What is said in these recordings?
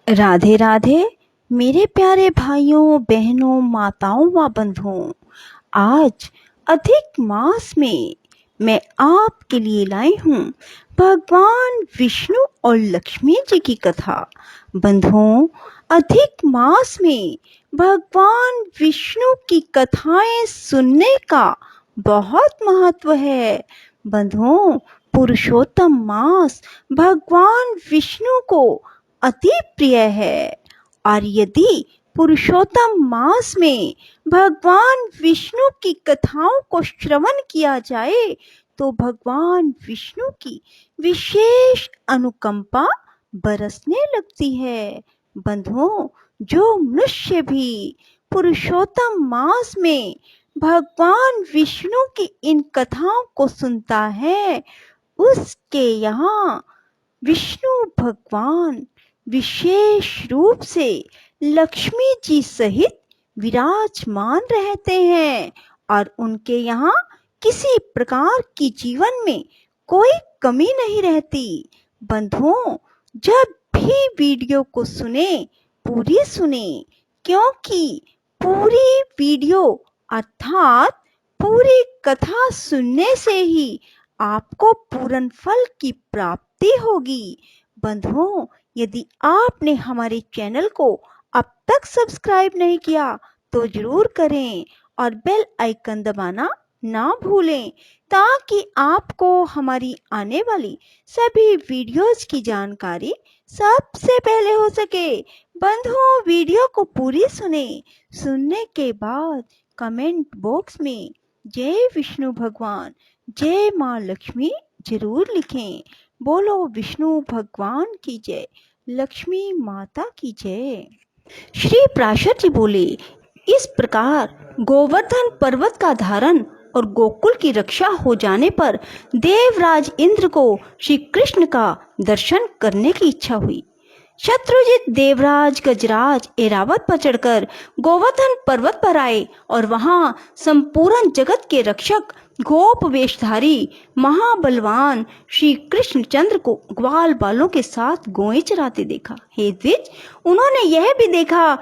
राधे राधे मेरे प्यारे भाइयों बहनों माताओं व बंधुओं। आज अधिक मास में मैं आपके लिए लाई हूँ भगवान विष्णु और लक्ष्मी जी की कथा। बंधुओं, अधिक मास में भगवान विष्णु की कथाएं सुनने का बहुत महत्व है। बंधुओं, पुरुषोत्तम मास भगवान विष्णु को अति प्रिय है और यदि पुरुषोत्तम मास में भगवान विष्णु की कथाओं को श्रवण किया जाए तो भगवान विष्णु की विशेष अनुकंपा बरसने लगती है। बंधुओं, जो मनुष्य भी पुरुषोत्तम मास में भगवान विष्णु की इन कथाओं को सुनता है उसके यहाँ विष्णु भगवान विशेष रूप से लक्ष्मी जी सहित विराजमान रहते हैं और उनके यहाँ किसी प्रकार की जीवन में कोई कमी नहीं रहती। बंधुओं, जब भी वीडियो को सुने पूरी सुने, क्योंकि पूरी वीडियो अर्थात पूरी कथा सुनने से ही आपको पूर्ण फल की प्राप्ति होगी। बंधुओं, यदि आपने हमारे चैनल को अब तक सब्सक्राइब नहीं किया तो जरूर करें और बेल आइकन दबाना ना भूलें ताकि आपको हमारी आने वाली सभी वीडियोस की जानकारी सबसे पहले हो सके। बंधुओं, वीडियो को पूरी सुनने के बाद कमेंट बॉक्स में जय विष्णु भगवान जय माँ लक्ष्मी जरूर लिखें। बोलो विष्णु भगवान की जय, लक्ष्मी माता की जय। श्री प्राशर जी बोले, इस प्रकार गोवर्धन पर्वत का धारण और गोकुल की रक्षा हो जाने पर देवराज इंद्र को श्री कृष्ण का दर्शन करने की इच्छा हुई। शत्रुजित देवराज गजराज ऐरावत पर चढ़कर गोवर्धन पर्वत पर आए और वहां संपूर्ण जगत के रक्षक गोप वेशधारी महाबलवान श्री कृष्णचंद्र को ग्वाल बालों के साथ गोएं चराते देखा। हे द्विज, उन्होंने यह भी देखा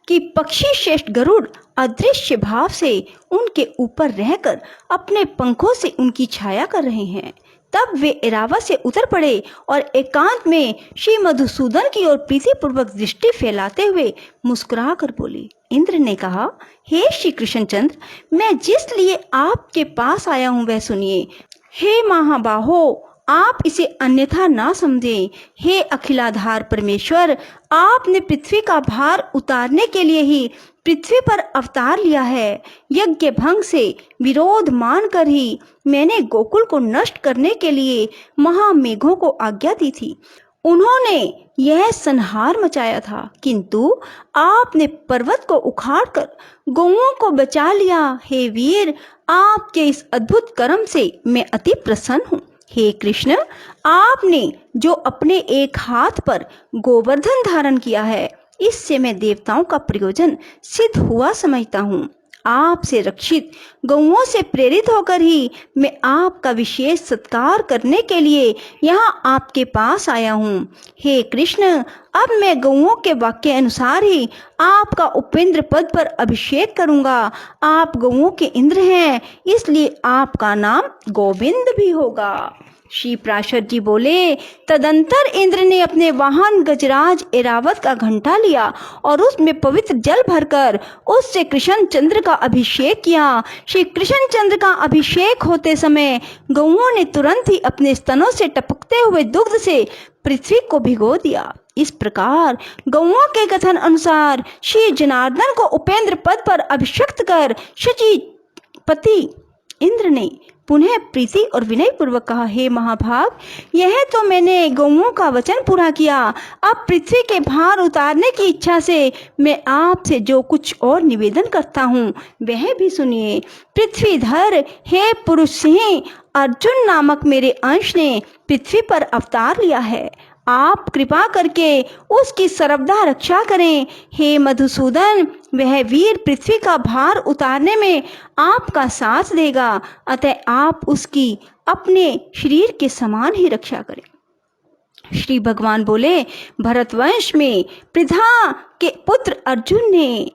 कि पक्षी श्रेष्ठ गरुड़ अदृश्य भाव से उनके ऊपर रहकर अपने पंखों से उनकी छाया कर रहे हैं। तब वे ऐरावत से उतर पड़े और एकांत में श्री मधुसूदन की ओर प्रीतिपूर्वक दृष्टि फैलाते हुए मुस्कुरा कर बोले। इंद्र ने कहा, हे श्री कृष्णचंद्र, मैं जिस लिए आपके पास आया हूँ वह सुनिए। हे महाबाहो, आप इसे अन्यथा ना समझें। हे अखिलाधार परमेश्वर, आपने पृथ्वी का भार उतारने के लिए ही पृथ्वी पर अवतार लिया है। यज्ञ भंग से विरोध मानकर ही मैंने गोकुल को नष्ट करने के लिए महामेघों को आज्ञा दी थी। उन्होंने यह संहार मचाया था, किंतु आपने पर्वत को उखाड़कर गौओं को बचा लिया। हे वीर, आपके इस अद्भुत कर्म से मैं अति प्रसन्न हूँ। हे कृष्ण, आपने जो अपने एक हाथ पर गोवर्धन धारण किया है, इससे मैं देवताओं का प्रयोजन सिद्ध हुआ समझता हूँ। आपसे रक्षित गौओं से प्रेरित होकर ही मैं आपका विशेष सत्कार करने के लिए यहाँ आपके पास आया हूँ। हे कृष्ण, अब मैं गौओं के वाक्य अनुसार ही आपका उपेंद्र पद पर अभिषेक करूँगा। आप गौओं के इंद्र हैं, इसलिए आपका नाम गोविंद भी होगा। श्री प्राशर जी बोले, तदंतर इंद्र ने अपने वाहन गजराज ऐरावत का घंटा लिया और उसमें पवित्र जल भरकर उससे कृष्णचंद्र का अभिषेक किया। श्री कृष्णचंद्र का अभिषेक होते समय गौओं ने तुरंत ही अपने स्तनों से टपकते हुए दुग्ध से पृथ्वी को भिगो दिया। इस प्रकार गौओं के कथन अनुसार श्री जनार्दन को उपेंद्र पद पर अभिषिक्त कर शचीपति इंद्र ने पुनः प्रीति और विनय पूर्वक कहा, हे महाभाग, यह तो मैंने गौओं का वचन पूरा किया। अब पृथ्वी के भार उतारने की इच्छा से मैं आपसे जो कुछ और निवेदन करता हूँ वह भी सुनिए। पृथ्वीधर, हे पुरुष सिंह, अर्जुन नामक मेरे अंश ने पृथ्वी पर अवतार लिया है। आप कृपा करके उसकी सर्वदा रक्षा करें। हे मधुसूदन, वह वीर पृथ्वी का भार उतारने में आपका साथ देगा, अतः आप उसकी अपने शरीर के समान ही रक्षा करें। श्री भगवान बोले, भरतवंश में पृथा के पुत्र अर्जुन ने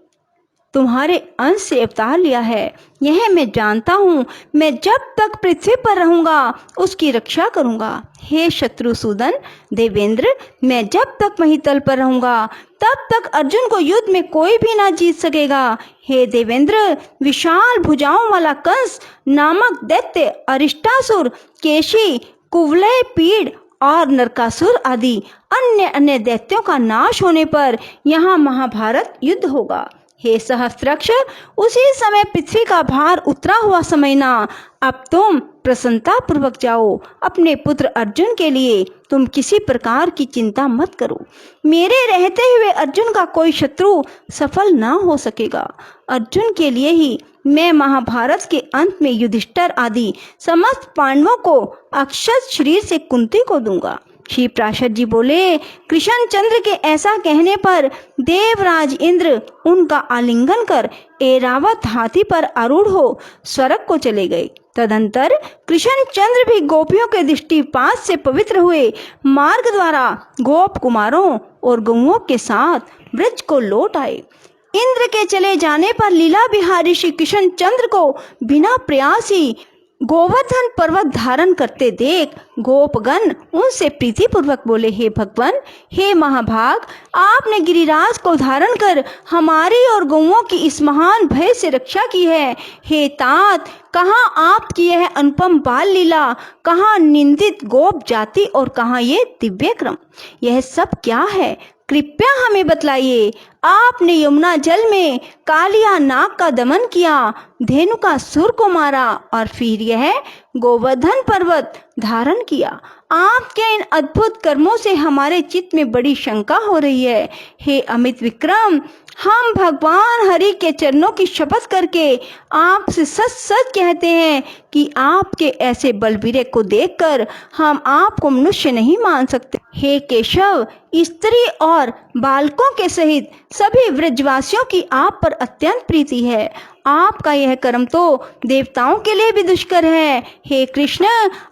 तुम्हारे अंश से अवतार लिया है, यह मैं जानता हूँ। मैं जब तक पृथ्वी पर रहूंगा उसकी रक्षा करूंगा। हे शत्रुसूदन देवेंद्र, मैं जब तक वहीं तल पर रहूंगा तब तक अर्जुन को युद्ध में कोई भी ना जीत सकेगा। हे देवेंद्र, विशाल भुजाओं वाला कंस नामक दैत्य, अरिष्टासुर, केशी, कुवलय, पीड़ और नरकासुर आदि अन्य दैत्यों का नाश होने पर यहाँ महाभारत युद्ध होगा। हे सहस्त्रक्ष, उसी समय पृथ्वी का भार उतरा हुआ समझना। अब तुम प्रसन्नता पूर्वक जाओ। अपने पुत्र अर्जुन के लिए तुम किसी प्रकार की चिंता मत करो। मेरे रहते हुए अर्जुन का कोई शत्रु सफल ना हो सकेगा। अर्जुन के लिए ही मैं महाभारत के अंत में युधिष्ठिर आदि समस्त पांडवों को अक्षत शरीर से कुंती को दूंगा। श्री प्राशद जी बोले, कृष्ण चंद्र के ऐसा कहने पर देवराज इंद्र उनका आलिंगन कर ऐरावत हाथी पर आरूढ़ हो स्वर्ग को चले गए। तदंतर कृष्ण चंद्र भी गोपियों के दृष्टिपात से पवित्र हुए मार्ग द्वारा गोप कुमारों और गौओं के साथ ब्रज को लौट आए। इंद्र के चले जाने पर लीला बिहारी श्री कृष्ण चंद्र को बिना प्रयास ही गोवर्धन पर्वत धारण करते देख गोपगण उनसे प्रीतिपूर्वक बोले, हे भगवान, हे महाभाग, आपने गिरिराज को धारण कर हमारी और गौओं की इस महान भय से रक्षा की है। हे तात, कहाँ आपकी यह अनुपम बाल लीला, कहाँ निंदित गोप जाति और कहाँ ये दिव्य क्रम, यह सब क्या है? कृपया हमें बतलाइए। आपने यमुना जल में कालिया नाग का दमन किया, धेनुकासुर को मारा और फिर यह गोवर्धन पर्वत धारण किया। आपके इन अद्भुत कर्मों से हमारे चित्त में बड़ी शंका हो रही है। हे अमित विक्रम, हम भगवान हरि के चरणों की शपथ करके आपसे सच सच कहते हैं कि आपके ऐसे बलवीर्य को देखकर हम आपको मनुष्य नहीं मान सकते। हे केशव, स्त्री और बालकों के सहित सभी व्रजवासियों की आप पर अत्यंत प्रीति है। आपका यह कर्म तो देवताओं के लिए भी दुष्कर है। हे कृष्ण,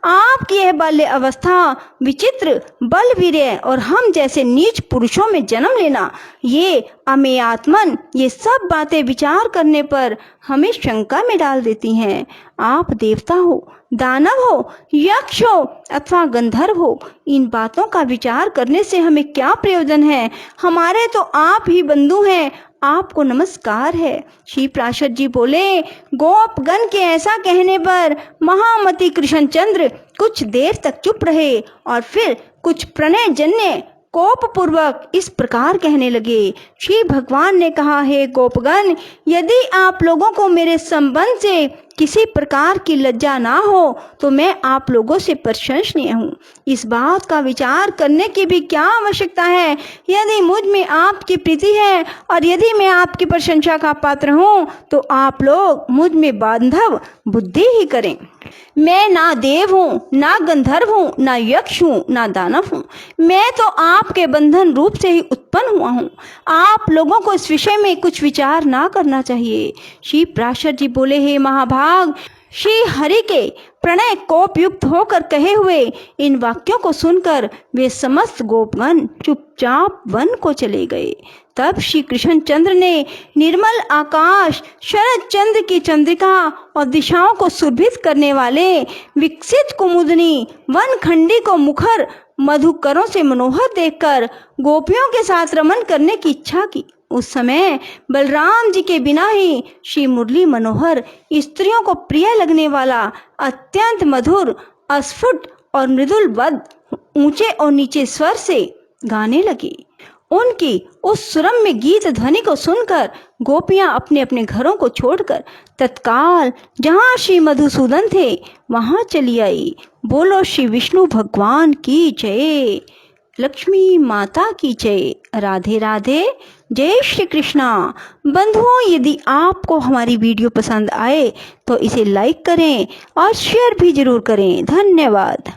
आपकी यह बाल्य अवस्था, विचित्र बलवीर्य और हम जैसे नीच पुरुषों में जन्म लेना, ये अमेयात्मन, ये सब बातें विचार करने पर हमें शंका में डाल देती हैं। आप देवता हो, दानव हो, यक्ष हो अथवा गंधर्व हो, इन बातों का विचार करने से हमें क्या प्रयोजन है? हमारे तो आप ही बंधु हैं, आपको नमस्कार है। श्री प्राशद जी बोले, गोपगण के ऐसा कहने पर महामती कृष्णचंद्र कुछ देर तक चुप रहे और फिर कुछ प्रणय जन्य कोप पूर्वक इस प्रकार कहने लगे। श्री भगवान ने कहा, हे गोपगण, यदि आप लोगों को मेरे संबंध से किसी प्रकार की लज्जा ना हो तो मैं आप लोगों से प्रशंसनीय हूँ। इस बात का विचार करने की भी क्या आवश्यकता है? यदि मुझ में आपकी प्रीति है और यदि मैं आपकी प्रशंसा का पात्र हूँ तो आप लोग मुझ में बांधव बुद्धि ही करें। मैं ना देव हूँ, ना गंधर्व हूँ, ना यक्ष हूँ, ना दानव हूँ। मैं तो आपके बंधन रूप से ही उत्पन्न हुआ हूँ। आप लोगों को इस विषय में कुछ विचार ना करना चाहिए। श्री प्राशद जी बोले, हे महाभाग, श्री हरि के प्रणय कोप युक्त होकर कहे हुए इन वाक्यों को सुनकर वे समस्त गोपगण चुपचाप वन को चले गए। तब श्री कृष्णचंद्र ने निर्मल आकाश, शरद चंद्र की चंद्रिका और दिशाओं को सुरभित करने वाले विकसित कुमुदनी वनखंडी को मुखर मधुकरों से मनोहर देखकर गोपियों के साथ रमन करने की इच्छा की। उस समय बलराम जी के बिना ही श्री मुरली मनोहर, स्त्रियों को प्रिय लगने वाला अत्यंत मधुर, अस्फुट और मृदुल बद्ध ऊंचे और नीचे स्वर से गाने लगे। उनकी उस सुरम्य गीत ध्वनि को सुनकर गोपियां अपने अपने घरों को छोड़कर तत्काल जहाँ श्री मधुसूदन थे वहां चली आई। बोलो श्री विष्णु भगवान की जय, लक्ष्मी माता की जय, राधे राधे, जय श्री कृष्णा। बंधुओं, यदि आपको हमारी वीडियो पसंद आए तो इसे लाइक करें और शेयर भी जरूर करें। धन्यवाद।